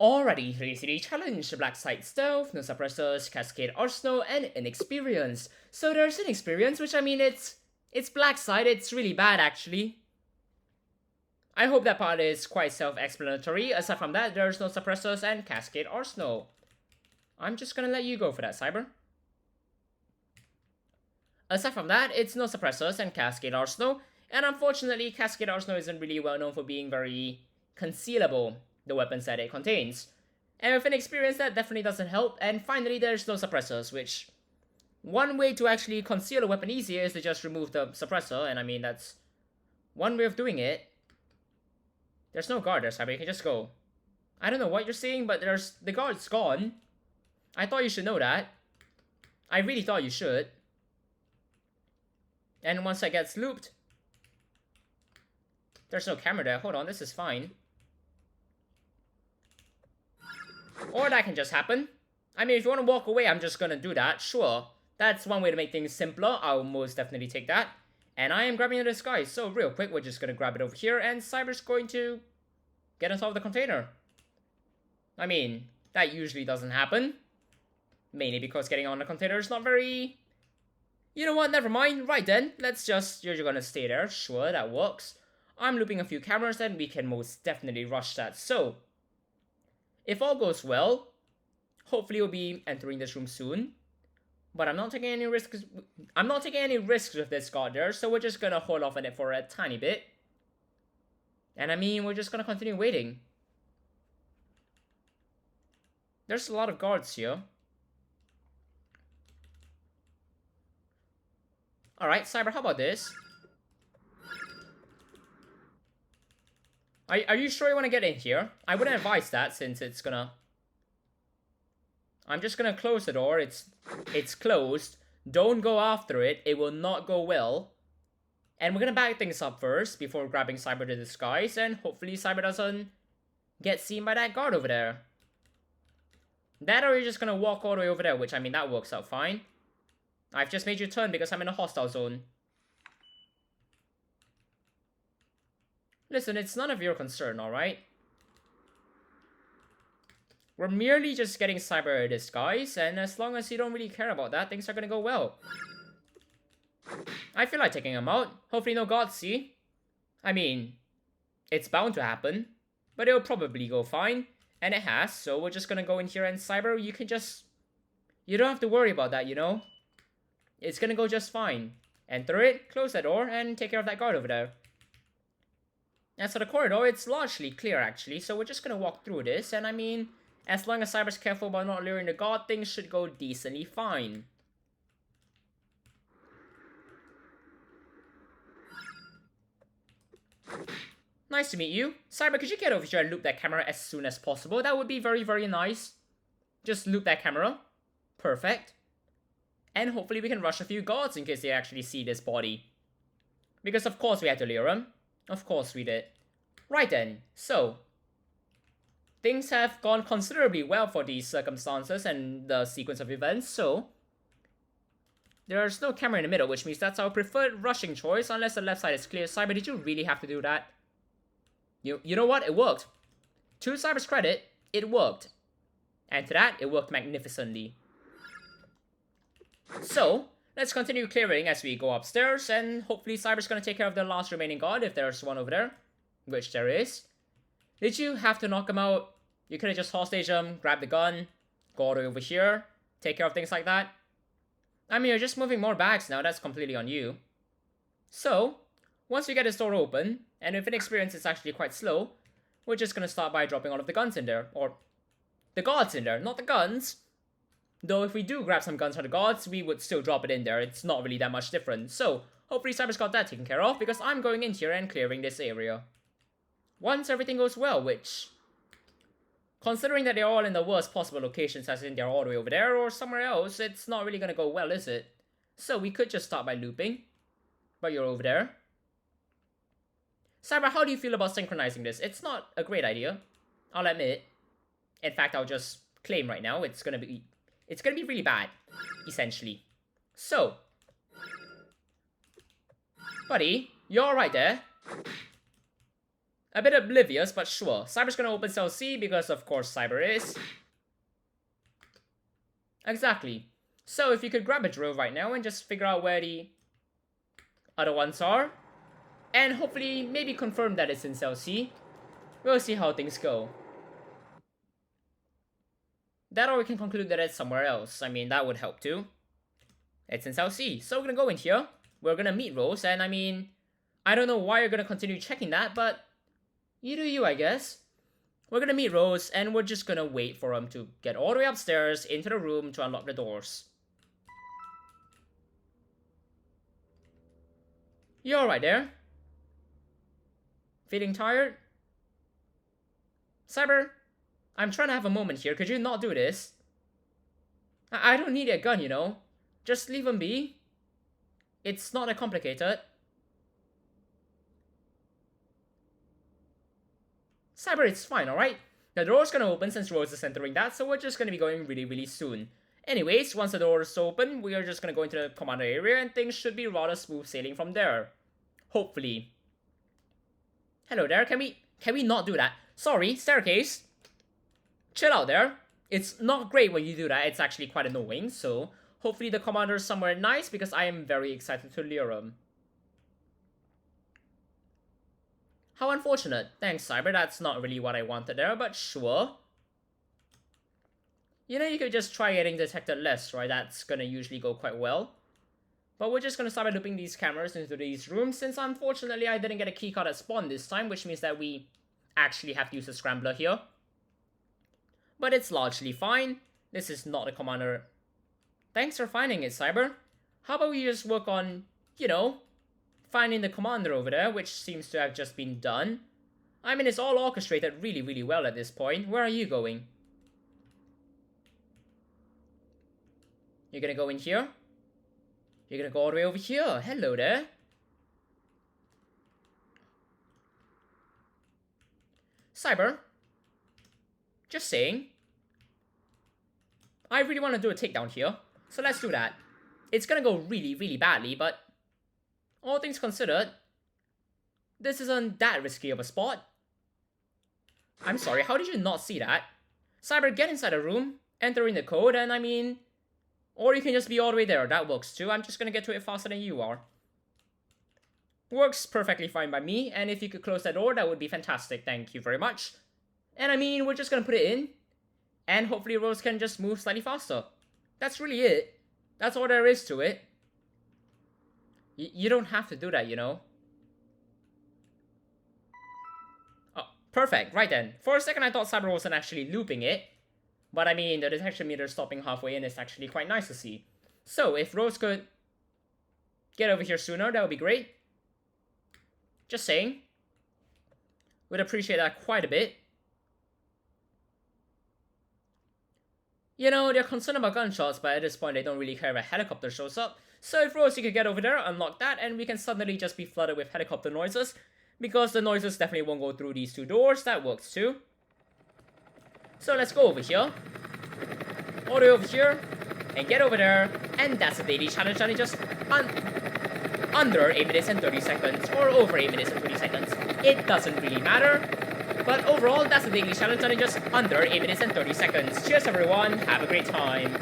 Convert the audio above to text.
Alrighty, 3 challenge, Blacksite Stealth, no suppressors, Cascade Arsenal, and Inexperienced. So there's Inexperienced, which I mean, it's Blacksite, it's really bad actually. I hope that part is quite self-explanatory. Aside from that, there's no suppressors and Cascade Arsenal. I'm just gonna let you go for that, Cyber. Aside from that, it's no suppressors and Cascade Arsenal, and unfortunately, Cascade Arsenal isn't really well known for being very concealable, the weapons that it contains. And with Inexperienced, that definitely doesn't help. And finally, there's no suppressors, which one way to actually conceal a weapon easier is to just remove the suppressor, and I mean, that's one way of doing it. There's no guard there, Cyber, you can just go. I don't know what you're seeing, but the guard's gone. I thought you should know that. I really thought you should. And once that gets looped, there's no camera there. Hold on, this is fine. Or that can just happen. I mean, if you want to walk away, I'm just gonna do that. Sure, that's one way to make things simpler. I'll most definitely take that. And I am grabbing the disguise. So real quick, we're just gonna grab it over here, and Cyber's going to get on top of the container. I mean, that usually doesn't happen. Mainly because getting on the container is not very... You know what, never mind. Right then, let's just... You're gonna stay there. Sure, that works. I'm looping a few cameras, and we can most definitely rush that. So, if all goes well, hopefully we'll be entering this room soon. But I'm not taking any risks. I'm not taking any risks with this guard there, so we're just gonna hold off on it for a tiny bit. And I mean, we're just gonna continue waiting. There's a lot of guards here. Alright, Cyber, how about this? Are you sure you want to get in here? I wouldn't advise that, since it's gonna... I'm just gonna close the door. It's closed. Don't go after it. It will not go well. And we're gonna back things up first before grabbing Cyber to disguise, and hopefully Cyber doesn't get seen by that guard over there. That, or you're just gonna walk all the way over there, which I mean, that works out fine. I've just made you turn because I'm in a hostile zone. Listen, it's none of your concern, alright? We're merely just getting Cyber a disguise, and as long as you don't really care about that, things are gonna go well. I feel like taking him out. Hopefully no gods see. I mean, it's bound to happen, but it'll probably go fine. And it has, so we're just gonna go in here, and Cyber, you can just... You don't have to worry about that, you know? It's gonna go just fine. Enter it, close that door, and take care of that guard over there. As for the corridor, it's largely clear actually, so we're just gonna walk through this, and I mean, as long as Cyber's careful about not luring the guard, things should go decently fine. Nice to meet you. Cyber, could you get over here and loop that camera as soon as possible? That would be very, very nice. Just loop that camera. Perfect. And hopefully we can rush a few guards in case they actually see this body. Because of course we had to lure them. Of course we did. Right then, so... Things have gone considerably well for these circumstances and the sequence of events, so... There's no camera in the middle, which means that's our preferred rushing choice, unless the left side is clear. Cyber, did you really have to do that? You know what? It worked. To Cyber's credit, it worked. And to that, it worked magnificently. So, let's continue clearing as we go upstairs, and hopefully Cyber's gonna take care of the last remaining guard if there's one over there. Which there is. Did you have to knock him out? You could have just hostage him, grab the gun, go all the way over here, take care of things like that. I mean, you're just moving more bags now, that's completely on you. So, once we get this door open, and if Inexperienced is actually quite slow, we're just gonna start by dropping all of the guns in there. Or, the guards in there, not the guns. Though if we do grab some guns from the guards, we would still drop it in there. It's not really that much different. So, hopefully Cyber's got that taken care of, because I'm going in here and clearing this area. Once everything goes well, which... Considering that they're all in the worst possible locations, as in they're all the way over there or somewhere else, it's not really gonna go well, is it? So we could just start by looping. But you're over there. Cyber, how do you feel about synchronizing this? It's not a great idea, I'll admit. In fact, I'll just claim right now, it's gonna be really bad, essentially. So, buddy, you're right there. A bit oblivious, but sure. Cyber's gonna open cell C because of course Cyber is. Exactly. So if you could grab a drill right now and just figure out where the other ones are, and hopefully maybe confirm that it's in cell C, we'll see how things go. That, or we can conclude that it's somewhere else. I mean, that would help too. It's in cell C, so we're gonna go in here. We're gonna meet Rose, and I mean, I don't know why you're gonna continue checking that, but you do you, I guess. We're gonna meet Rose, and we're just gonna wait for him to get all the way upstairs into the room to unlock the doors. You alright there? Feeling tired? Cyber, I'm trying to have a moment here. Could you not do this? I don't need a gun, you know. Just leave him be. It's not that complicated. Cyber, it's fine, alright? The door's gonna open since Rose is entering that, so we're just gonna be going really soon. Anyways, once the door is open, we are just gonna go into the commander area and things should be rather smooth sailing from there. Hopefully. Hello there, can we not do that? Sorry, staircase. Chill out there. It's not great when you do that, it's actually quite annoying, so hopefully the commander is somewhere nice because I am very excited to lure him. How unfortunate. Thanks, Cyber. That's not really what I wanted there, but sure. You know, you could just try getting detected less, right? That's gonna usually go quite well. But we're just gonna start by looping these cameras into these rooms, since unfortunately I didn't get a keycard at spawn this time, which means that we actually have to use a scrambler here. But it's largely fine. This is not a commander. Thanks for finding it, Cyber. How about we just work on, you know, finding the commander over there, which seems to have just been done. I mean, it's all orchestrated really well at this point. Where are you going? You're gonna go in here? You're gonna go all the way over here. Hello there. Cyber. Just saying. I really want to do a takedown here, so let's do that. It's gonna go really badly, but all things considered, this isn't that risky of a spot. I'm sorry, how did you not see that? Cyber, get inside the room, enter in the code, and I mean... Or you can just be all the way there, that works too. I'm just gonna get to it faster than you are. Works perfectly fine by me, and if you could close that door, that would be fantastic. Thank you very much. And I mean, we're just gonna put it in, and hopefully Rose can just move slightly faster. That's really it. That's all there is to it. You don't have to do that, you know. Oh, perfect. Right then. For a second, I thought Cyber wasn't actually looping it. But I mean, the detection meter stopping halfway in is actually quite nice to see. So, if Rose could get over here sooner, that would be great. Just saying. Would appreciate that quite a bit. You know, they're concerned about gunshots, but at this point, they don't really care if a helicopter shows up. So if Rose, you could get over there, unlock that, and we can suddenly just be flooded with helicopter noises. Because the noises definitely won't go through these two doors, that works too. So let's go over here. All the way over here. And get over there. And that's the daily challenge, and just under 8 minutes and 30 seconds. Or over 8 minutes and 30 seconds. It doesn't really matter. But overall, that's the daily challenge, and just under 8 minutes and 30 seconds. Cheers everyone, have a great time.